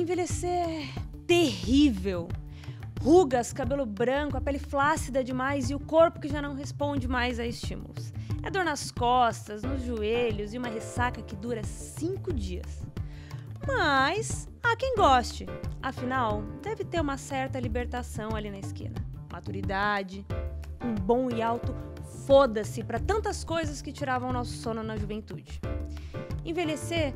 envelhecer é terrível. Rugas, cabelo branco, a pele flácida demais e o corpo que já não responde mais a estímulos. É dor nas costas, nos joelhos e uma ressaca que dura 5 dias. Mas há quem goste. Afinal, deve ter uma certa libertação ali na esquina. Maturidade, um bom e alto foda-se para tantas coisas que tiravam nosso sono na juventude. Envelhecer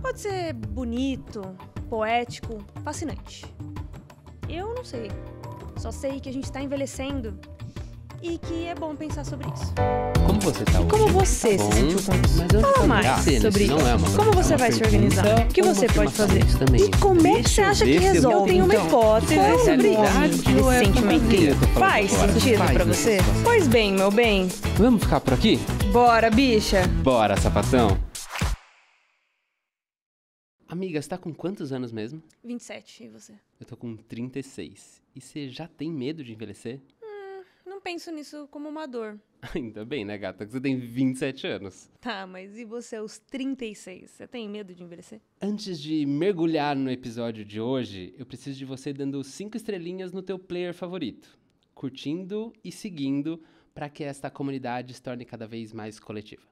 pode ser bonito, poético, fascinante. Eu não sei. Só sei que a gente tá envelhecendo e que é bom pensar sobre isso. Como você tá hoje? Como você se sentiu com isso? Fala mais sobre isso. Como você vai se organizar? O que você pode fazer? E como é que você acha que resolve? Eu tenho uma hipótese sobre esse sentimento. Faz sentido pra você? Pois bem, meu bem. Vamos ficar por aqui? Bora, bicha. Bora, sapatão. Amiga, você tá com quantos anos mesmo? 27, e você? Eu tô com 36. E você já tem medo de envelhecer? Não penso nisso como uma dor. Ainda bem, né, gata? Que você tem 27 anos. Tá, mas e você aos 36? Você tem medo de envelhecer? Antes de mergulhar no episódio de hoje, eu preciso de você dando 5 estrelinhas no teu player favorito, curtindo e seguindo para que esta comunidade se torne cada vez mais coletiva.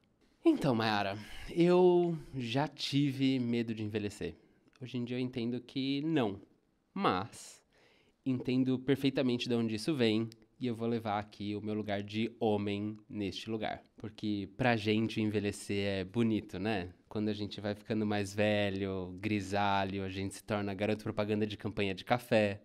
Então, Mayara, eu já tive medo de envelhecer. Hoje em dia eu entendo que não, mas entendo perfeitamente de onde isso vem e eu vou levar aqui o meu lugar de homem neste lugar. Porque pra gente envelhecer é bonito, né? Quando a gente vai ficando mais velho, grisalho, a gente se torna garoto propaganda de campanha de café,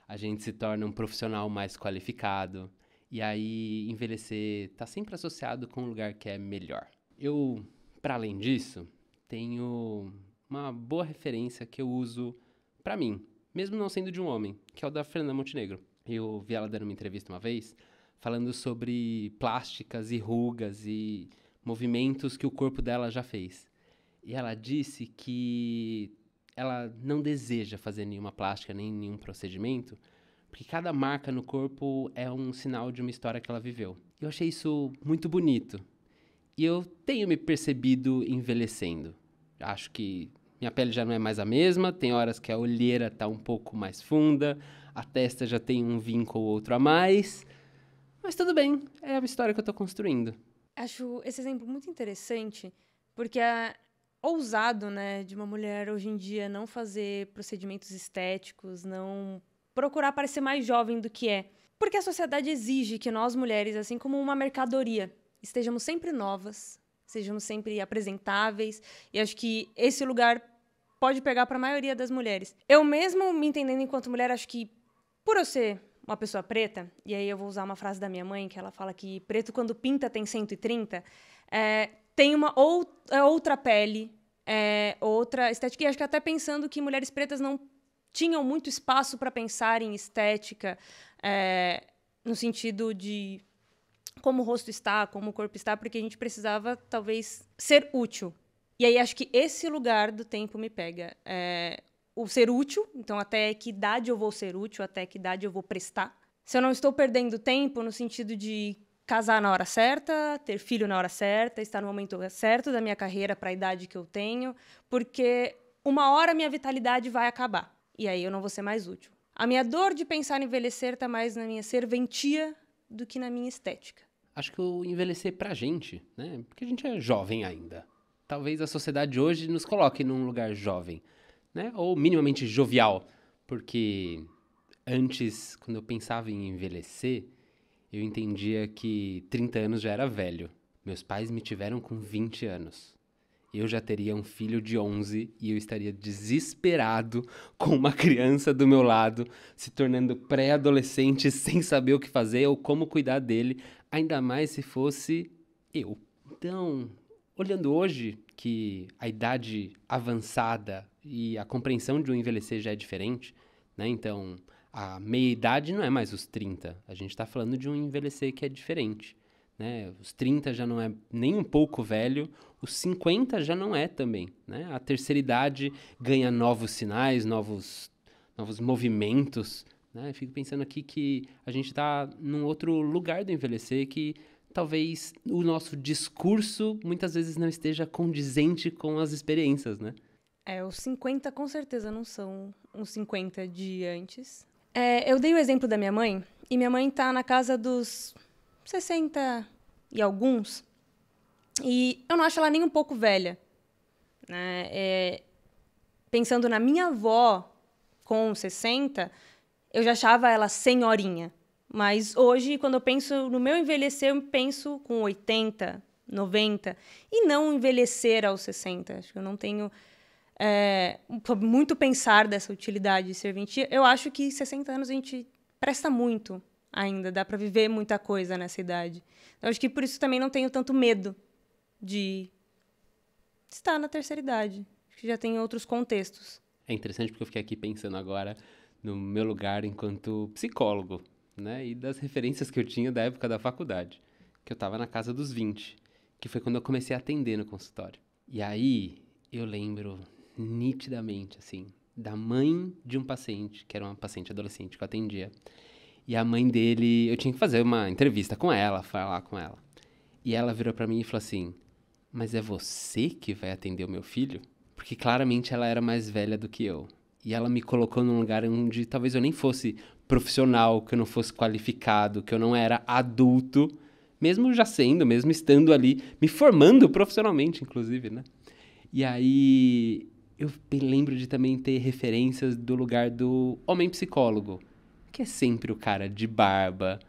a gente se torna um profissional mais qualificado e aí envelhecer tá sempre associado com um lugar que é melhor. Eu, para além disso, tenho uma boa referência que eu uso pra mim, mesmo não sendo de um homem, que é o da Fernanda Montenegro. Eu vi ela dando uma entrevista uma vez, falando sobre plásticas e rugas e movimentos que o corpo dela já fez. E ela disse que ela não deseja fazer nenhuma plástica, nem nenhum procedimento, porque cada marca no corpo é um sinal de uma história que ela viveu. Eu achei isso muito bonito. E eu tenho me percebido envelhecendo. Acho que minha pele já não é mais a mesma, tem horas que a olheira tá um pouco mais funda, a testa já tem um vinco ou outro a mais, mas tudo bem, é a história que eu tô construindo. Acho esse exemplo muito interessante, porque é ousado, né, de uma mulher hoje em dia não fazer procedimentos estéticos, não procurar parecer mais jovem do que é. Porque a sociedade exige que nós, mulheres, assim como uma mercadoria, estejamos sempre novas, sejamos sempre apresentáveis, e acho que esse lugar pode pegar para a maioria das mulheres. Eu mesmo, me entendendo enquanto mulher, acho que por eu ser uma pessoa preta, e aí eu vou usar uma frase da minha mãe, que ela fala que preto quando pinta tem 130, tem uma outra pele, outra estética, e acho que até pensando que mulheres pretas não tinham muito espaço para pensar em estética, no sentido de como o rosto está, como o corpo está, porque a gente precisava, talvez, ser útil. E aí acho que esse lugar do tempo me pega. O ser útil, então até que idade eu vou ser útil, até que idade eu vou prestar. Se eu não estou perdendo tempo no sentido de casar na hora certa, ter filho na hora certa, estar no momento certo da minha carreira para a idade que eu tenho, porque uma hora minha vitalidade vai acabar. E aí eu não vou ser mais útil. A minha dor de pensar em envelhecer está mais na minha serventia do que na minha estética. Acho que o envelhecer pra gente, né? Porque a gente é jovem ainda. Talvez a sociedade hoje nos coloque num lugar jovem, né? Ou minimamente jovial. Porque antes, quando eu pensava em envelhecer, eu entendia que 30 anos já era velho. Meus pais me tiveram com 20 anos. Eu já teria um filho de 11 e eu estaria desesperado com uma criança do meu lado, se tornando pré-adolescente sem saber o que fazer ou como cuidar dele, ainda mais se fosse eu. Então, olhando hoje que a idade avançada e a compreensão de um envelhecer já é diferente, né? Então, a meia-idade não é mais os 30. A gente está falando de um envelhecer que é diferente. Né? Os 30 já não é nem um pouco velho, os 50 já não é também. Né? A terceira idade ganha novos sinais, novos movimentos. Né? Fico pensando aqui que a gente está num outro lugar do envelhecer que talvez o nosso discurso muitas vezes não esteja condizente com as experiências, né? Os 50 com certeza não são uns 50 de antes. Eu dei o exemplo da minha mãe, e minha mãe tá na casa dos 60 e alguns, e eu não acho ela nem um pouco velha, né? Pensando na minha avó com 60, eu já achava ela senhorinha. Mas hoje, quando eu penso no meu envelhecer, eu penso com 80, 90, e não envelhecer aos 60. Acho que eu não tenho muito pensar dessa utilidade de serventia. Eu acho que 60 anos a gente presta muito ainda, dá para viver muita coisa nessa idade. Eu acho que por isso também não tenho tanto medo de estar na terceira idade. Acho que já tem outros contextos. É interessante porque eu fiquei aqui pensando agora no meu lugar enquanto psicólogo, né? E das referências que eu tinha da época da faculdade, que eu estava na casa dos 20, que foi quando eu comecei a atender no consultório. E aí eu lembro nitidamente, assim, da mãe de um paciente, que era uma paciente adolescente que eu atendia. E a mãe dele, eu tinha que fazer uma entrevista com ela, falar com ela. E ela virou pra mim e falou assim: mas é você que vai atender o meu filho? Porque claramente ela era mais velha do que eu. E ela me colocou num lugar onde talvez eu nem fosse profissional, que eu não fosse qualificado, que eu não era adulto, mesmo já sendo, mesmo estando ali, me formando profissionalmente, inclusive, né? E aí eu me lembro de também ter referências do lugar do homem psicólogo, que é sempre o cara de barba.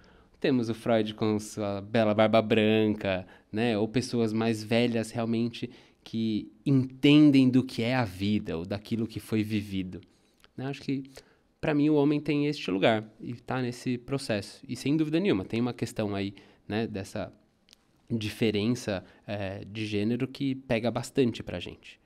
Temos o Freud com sua bela barba branca, né? Ou pessoas mais velhas realmente que entendem do que é a vida ou daquilo que foi vivido. Né? Acho que, para mim, o homem tem este lugar e está nesse processo. E, sem dúvida nenhuma, tem uma questão aí, né, dessa diferença de gênero que pega bastante pra gente.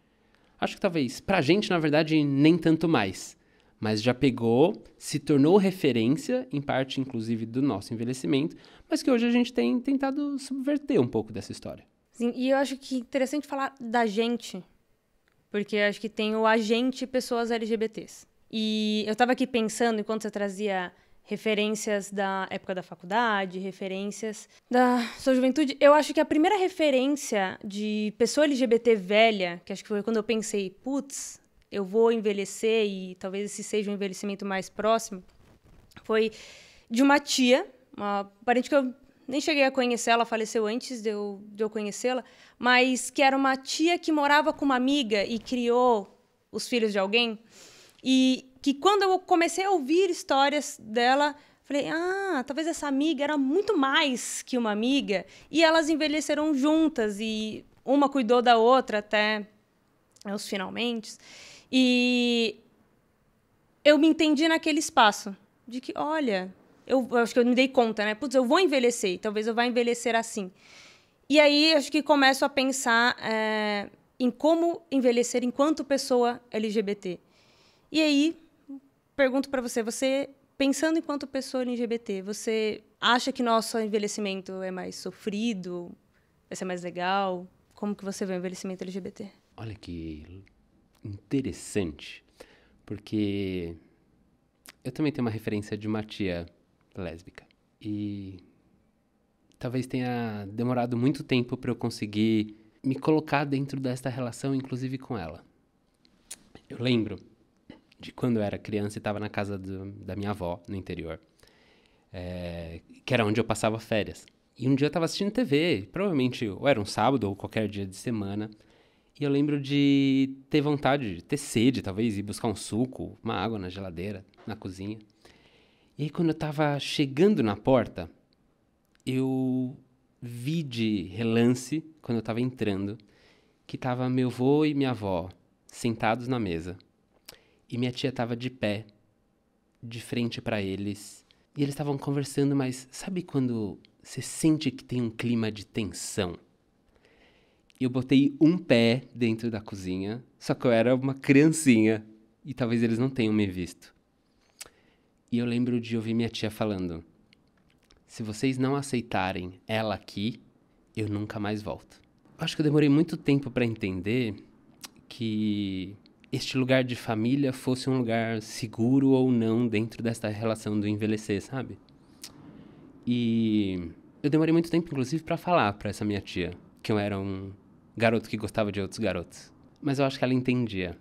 Acho que talvez, pra gente, na verdade, nem tanto mais. Mas já pegou, se tornou referência, em parte, inclusive, do nosso envelhecimento, mas que hoje a gente tem tentado subverter um pouco dessa história. Sim, e eu acho que é interessante falar da gente, porque eu acho que tem o agente pessoas LGBTs. E eu estava aqui pensando, enquanto você trazia referências da época da faculdade, referências da sua juventude, eu acho que a primeira referência de pessoa LGBT velha, que acho que foi quando eu pensei, putz, eu vou envelhecer e talvez esse seja um envelhecimento mais próximo, foi de uma tia, uma parente que eu nem cheguei a conhecer, ela faleceu antes de eu conhecê-la, mas que era uma tia que morava com uma amiga e criou os filhos de alguém. E que quando eu comecei a ouvir histórias dela, falei, talvez essa amiga era muito mais que uma amiga. E elas envelheceram juntas e uma cuidou da outra até os finalmente. E eu me entendi naquele espaço de que, olha, eu acho que eu me dei conta, né? Putz, eu vou envelhecer, talvez eu vá envelhecer assim. E aí, acho que começo a pensar em como envelhecer enquanto pessoa LGBT. E aí, pergunto para você, pensando enquanto pessoa LGBT, você acha que nosso envelhecimento é mais sofrido? Vai ser mais legal? Como que você vê o envelhecimento LGBT? Olha que interessante, porque eu também tenho uma referência de uma tia lésbica. E talvez tenha demorado muito tempo para eu conseguir me colocar dentro desta relação, inclusive com ela. Eu lembro de quando eu era criança e estava na casa da minha avó, no interior, que era onde eu passava férias. E um dia eu estava assistindo TV, provavelmente ou era um sábado ou qualquer dia de semana, e eu lembro de ter vontade, de ter sede, talvez, ir buscar um suco, uma água na geladeira, na cozinha. E aí, quando eu estava chegando na porta, eu vi de relance, quando eu estava entrando, que estava meu avô e minha avó sentados na mesa. E minha tia estava de pé, de frente para eles. E eles estavam conversando, mas sabe quando você sente que tem um clima de tensão? Eu botei um pé dentro da cozinha, só que eu era uma criancinha e talvez eles não tenham me visto. E eu lembro de ouvir minha tia falando: se vocês não aceitarem ela aqui, eu nunca mais volto. Acho que eu demorei muito tempo para entender que este lugar de família fosse um lugar seguro ou não dentro desta relação do envelhecer, sabe? E eu demorei muito tempo, inclusive, para falar para essa minha tia que eu era um garoto que gostava de outros garotos. Mas eu acho que ela entendia.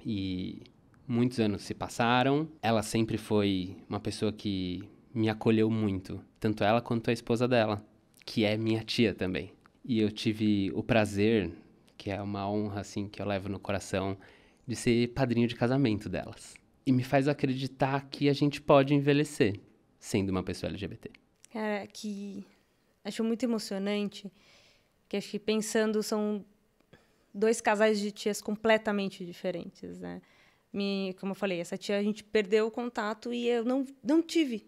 E muitos anos se passaram. Ela sempre foi uma pessoa que me acolheu muito. Tanto ela quanto a esposa dela, que é minha tia também. E eu tive o prazer, que é uma honra, assim, que eu levo no coração, de ser padrinho de casamento delas. E me faz acreditar que a gente pode envelhecer sendo uma pessoa LGBT. Cara, que acho muito emocionante, que acho que pensando são 2 casais de tias completamente diferentes, né? Como eu falei, essa tia a gente perdeu o contato e eu não tive.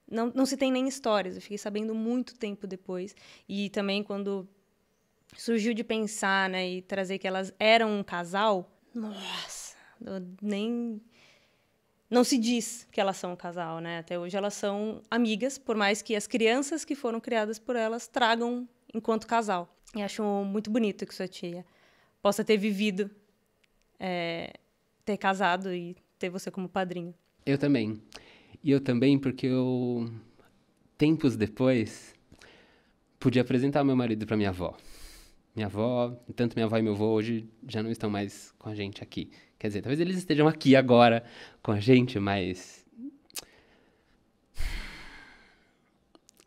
Não se tem nem histórias, eu fiquei sabendo muito tempo depois. E também quando surgiu de pensar, né, e trazer que elas eram um casal, nossa, não se diz que elas são um casal, né? Até hoje elas são amigas, por mais que as crianças que foram criadas por elas tragam enquanto casal. E acho muito bonito que sua tia possa ter vivido, ter casado e ter você como padrinho. Eu também. E eu também porque tempos depois, pude apresentar meu marido para minha avó. Minha avó, tanto minha avó e meu avô hoje já não estão mais com a gente aqui. Quer dizer, talvez eles estejam aqui agora com a gente, mas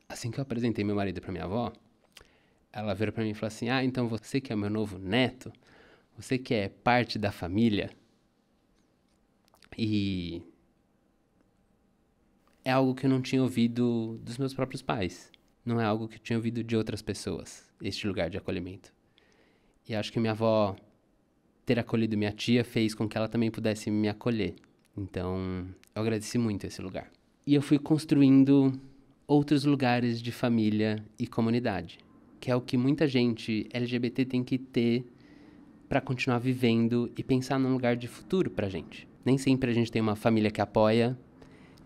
assim que eu apresentei meu marido para minha avó, ela virou para mim e falou assim: "Ah, então você que é meu novo neto, você que é parte da família". E é algo que eu não tinha ouvido dos meus próprios pais. Não é algo que eu tinha ouvido de outras pessoas, este lugar de acolhimento. E acho que minha avó ter acolhido minha tia fez com que ela também pudesse me acolher. Então, eu agradeci muito esse lugar. E eu fui construindo outros lugares de família e comunidade, que é o que muita gente LGBT tem que ter para continuar vivendo e pensar num lugar de futuro pra gente. Nem sempre a gente tem uma família que apoia,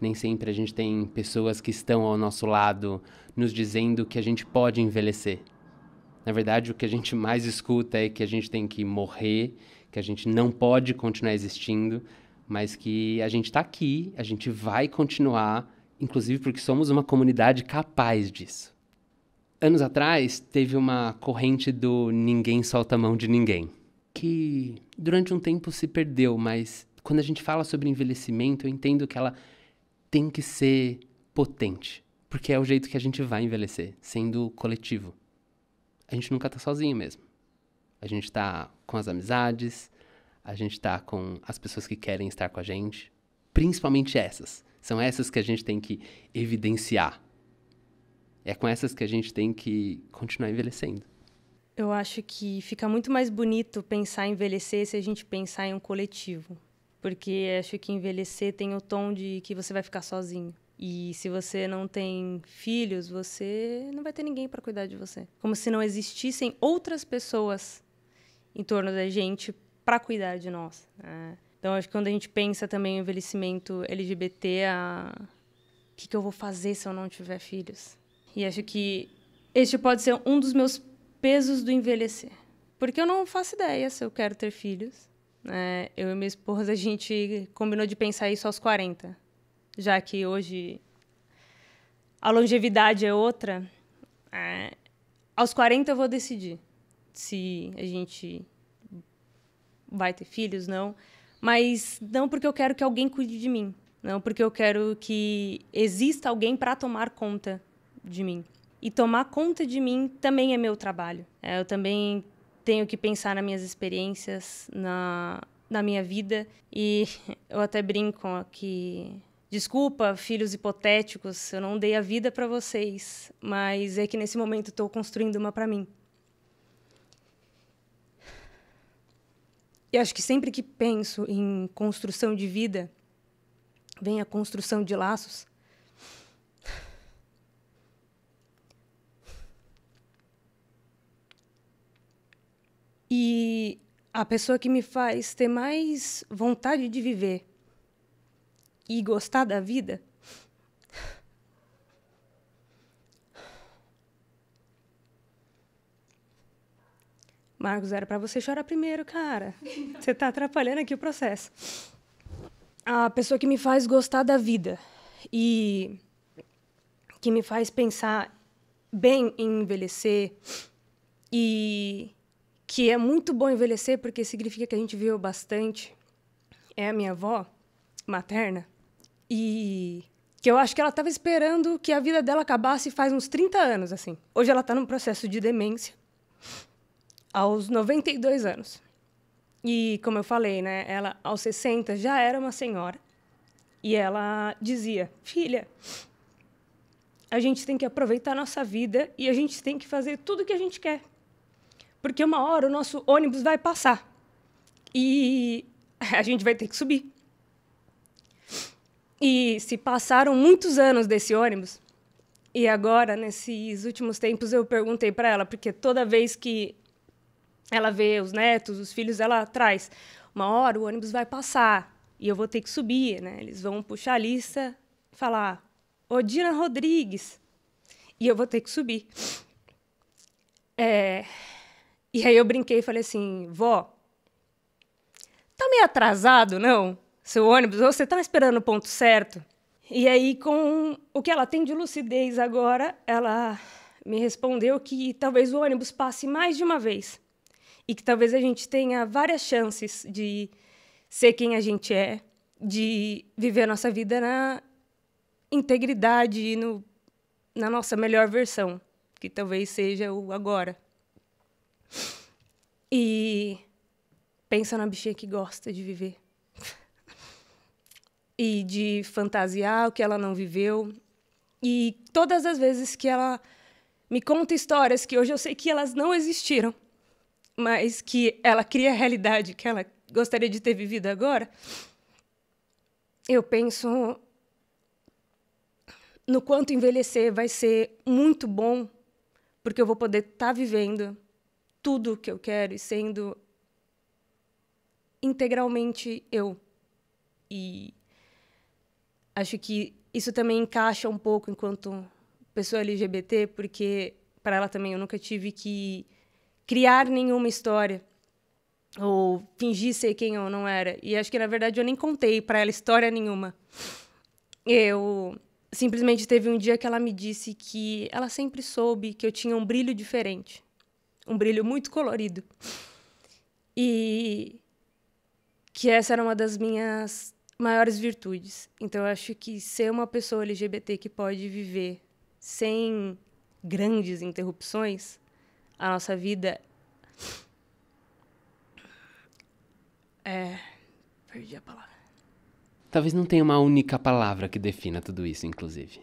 nem sempre a gente tem pessoas que estão ao nosso lado nos dizendo que a gente pode envelhecer. Na verdade, o que a gente mais escuta é que a gente tem que morrer, que a gente não pode continuar existindo, mas que a gente está aqui, a gente vai continuar, inclusive porque somos uma comunidade capaz disso. Anos atrás, teve uma corrente do ninguém solta a mão de ninguém, que durante um tempo se perdeu, mas quando a gente fala sobre envelhecimento, eu entendo que ela tem que ser potente, porque é o jeito que a gente vai envelhecer, sendo coletivo. A gente nunca tá sozinho mesmo. A gente tá com as amizades, a gente tá com as pessoas que querem estar com a gente, principalmente essas. São essas que a gente tem que evidenciar. É com essas que a gente tem que continuar envelhecendo. Eu acho que fica muito mais bonito pensar em envelhecer se a gente pensar em um coletivo. Porque acho que envelhecer tem o tom de que você vai ficar sozinho. E se você não tem filhos, você não vai ter ninguém para cuidar de você. Como se não existissem outras pessoas em torno da gente para cuidar de nós, né? Então, acho que quando a gente pensa também em envelhecimento LGBT, o que eu vou fazer se eu não tiver filhos? E acho que este pode ser um dos meus pesos do envelhecer. Porque eu não faço ideia se eu quero ter filhos. Eu e minha esposa, a gente combinou de pensar isso aos 40. Já que hoje a longevidade é outra, aos 40 eu vou decidir se a gente vai ter filhos, não. Mas não porque eu quero que alguém cuide de mim. Não porque eu quero que exista alguém para tomar conta de mim. E tomar conta de mim também é meu trabalho. Eu também tenho que pensar nas minhas experiências, na minha vida. E eu até brinco que... Desculpa, filhos hipotéticos, eu não dei a vida para vocês, mas é que nesse momento estou construindo uma para mim. E acho que sempre que penso em construção de vida, vem a construção de laços. E a pessoa que me faz ter mais vontade de viver e gostar da vida Marcos, era para você chorar primeiro, cara. Você tá atrapalhando aqui o processo. A pessoa que me faz gostar da vida e que me faz pensar bem em envelhecer e que é muito bom envelhecer porque significa que a gente viveu bastante, é a minha avó materna, e que eu acho que ela estava esperando que a vida dela acabasse faz uns 30 anos, assim. Hoje ela está num processo de demência, aos 92 anos. E, como eu falei, né, ela, aos 60, já era uma senhora. E ela dizia, filha, a gente tem que aproveitar a nossa vida e a gente tem que fazer tudo o que a gente quer. Porque uma hora o nosso ônibus vai passar. E a gente vai ter que subir. E se passaram muitos anos desse ônibus, e agora, nesses últimos tempos, eu perguntei para ela, porque toda vez que ela vê os netos, os filhos, ela traz, uma hora o ônibus vai passar, e eu vou ter que subir, né? Eles vão puxar a lista e falar, Odina Rodrigues, e eu vou ter que subir. E aí eu brinquei e falei assim, vó, tá meio atrasado, não? Seu ônibus, ou você tá esperando o ponto certo? E aí, com o que ela tem de lucidez agora, ela me respondeu que talvez o ônibus passe mais de uma vez. E que talvez a gente tenha várias chances de ser quem a gente é, de viver a nossa vida na integridade e na nossa melhor versão, que talvez seja o agora. E pensa na bichinha que gosta de viver. E de fantasiar o que ela não viveu. E todas as vezes que ela me conta histórias que hoje eu sei que elas não existiram, mas que ela cria a realidade que ela gostaria de ter vivido agora, eu penso no quanto envelhecer vai ser muito bom, porque eu vou poder estar vivendo tudo o que eu quero e sendo integralmente eu. E acho que isso também encaixa um pouco enquanto pessoa LGBT, porque para ela também eu nunca tive que criar nenhuma história ou fingir ser quem eu não era. E acho que, na verdade, eu nem contei para ela história nenhuma. Eu simplesmente teve um dia que ela me disse que ela sempre soube que eu tinha um brilho diferente, um brilho muito colorido. E que essa era uma das minhas maiores virtudes. Então, eu acho que ser uma pessoa LGBT que pode viver sem grandes interrupções a nossa vida perdi a palavra. Talvez não tenha uma única palavra que defina tudo isso, inclusive.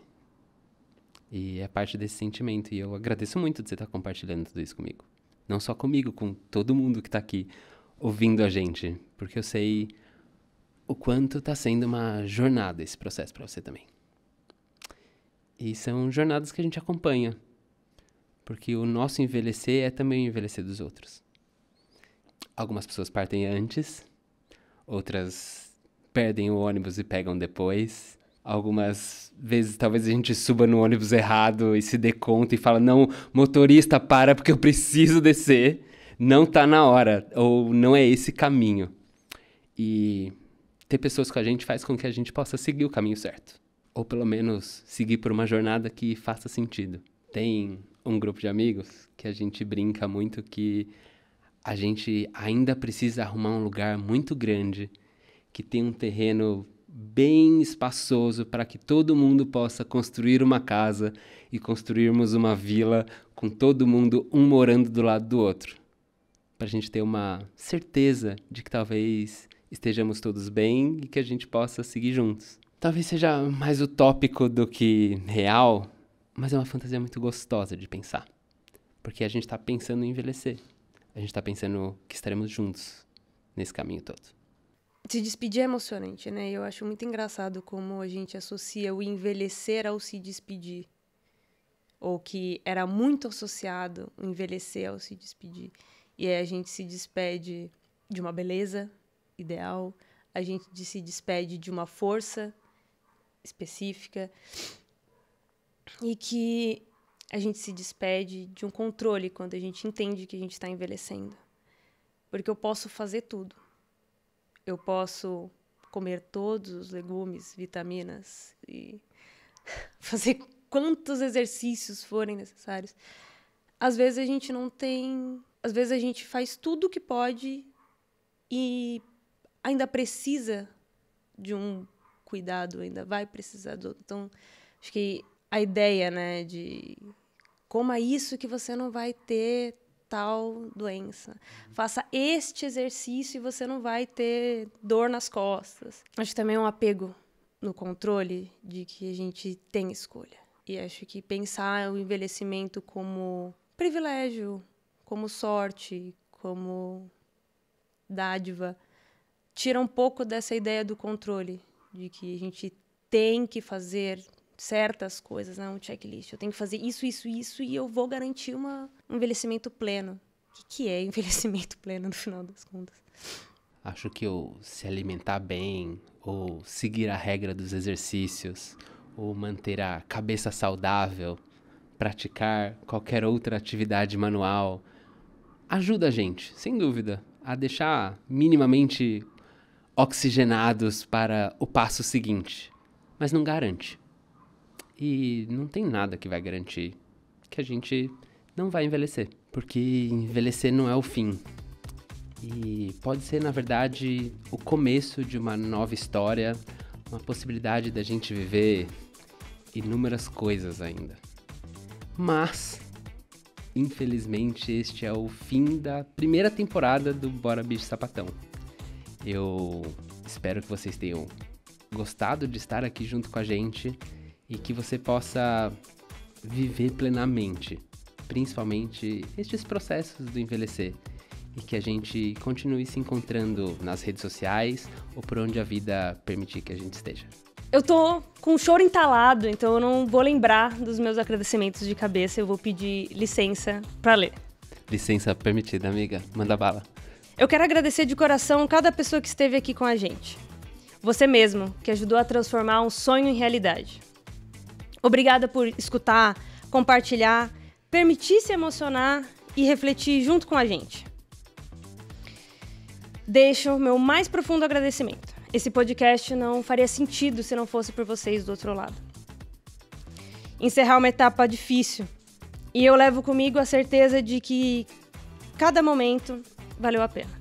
E é parte desse sentimento. E eu agradeço muito de você estar compartilhando tudo isso comigo. Não só comigo, com todo mundo que está aqui ouvindo a gente. Porque eu sei o quanto está sendo uma jornada esse processo para você também. E são jornadas que a gente acompanha. Porque o nosso envelhecer é também o envelhecer dos outros. Algumas pessoas partem antes, outras perdem o ônibus e pegam depois. Algumas vezes talvez a gente suba no ônibus errado e se dê conta e fala, não, motorista, para porque eu preciso descer. Não tá na hora, ou não é esse caminho. E ter pessoas com a gente faz com que a gente possa seguir o caminho certo. Ou pelo menos seguir por uma jornada que faça sentido. Tem um grupo de amigos que a gente brinca muito que a gente ainda precisa arrumar um lugar muito grande, que tem um terreno bem espaçoso para que todo mundo possa construir uma casa e construirmos uma vila com todo mundo um morando do lado do outro. Para a gente ter uma certeza de que talvez estejamos todos bem e que a gente possa seguir juntos. Talvez seja mais utópico do que real, mas é uma fantasia muito gostosa de pensar. Porque a gente está pensando em envelhecer. A gente está pensando que estaremos juntos nesse caminho todo. Se despedir é emocionante, né? Eu acho muito engraçado como a gente associa o envelhecer ao se despedir. Ou que era muito associado o envelhecer ao se despedir. E aí a gente se despede de uma beleza ideal, a gente se despede de uma força específica e que a gente se despede de um controle quando a gente entende que a gente está envelhecendo. Porque eu posso fazer tudo. Eu posso comer todos os legumes, vitaminas e fazer quantos exercícios forem necessários. Às vezes a gente não tem... Às vezes a gente faz tudo o que pode e ainda precisa de um cuidado, ainda vai precisar do outro. Então, acho que a ideia, né, de coma isso que você não vai ter tal doença. Faça este exercício e você não vai ter dor nas costas. Acho que também é um apego no controle de que a gente tem escolha. E acho que pensar o envelhecimento como privilégio, como sorte, como dádiva, tira um pouco dessa ideia do controle, de que a gente tem que fazer certas coisas, né? Um checklist. Eu tenho que fazer isso, isso, isso e eu vou garantir um envelhecimento pleno. O que é envelhecimento pleno, no final das contas? Acho que o se alimentar bem, ou seguir a regra dos exercícios, ou manter a cabeça saudável, praticar qualquer outra atividade manual, ajuda a gente, sem dúvida, a deixar minimamente oxigenados para o passo seguinte. Mas não garante. E não tem nada que vai garantir que a gente não vai envelhecer. Porque envelhecer não é o fim. E pode ser, na verdade, o começo de uma nova história, uma possibilidade da gente viver inúmeras coisas ainda. Mas, infelizmente, este é o fim da primeira temporada do Bora Bicho Sapatão. Eu espero que vocês tenham gostado de estar aqui junto com a gente e que você possa viver plenamente, principalmente estes processos do envelhecer, e que a gente continue se encontrando nas redes sociais ou por onde a vida permitir que a gente esteja. Eu tô com um choro entalado, então eu não vou lembrar dos meus agradecimentos de cabeça, eu vou pedir licença pra ler. Licença permitida, amiga. Manda bala. Eu quero agradecer de coração cada pessoa que esteve aqui com a gente. Você mesmo, que ajudou a transformar um sonho em realidade. Obrigada por escutar, compartilhar, permitir se emocionar e refletir junto com a gente. Deixo o meu mais profundo agradecimento. Esse podcast não faria sentido se não fosse por vocês do outro lado. Encerrar uma etapa difícil. E eu levo comigo a certeza de que cada momento valeu a pena.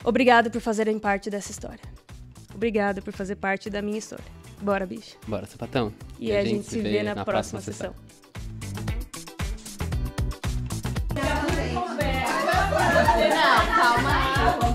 Obrigado por fazerem parte dessa história. Obrigado por fazer parte da minha história. Bora, bicho. Bora, sapatão. E a gente se vê na próxima sessão. Não, calma aí.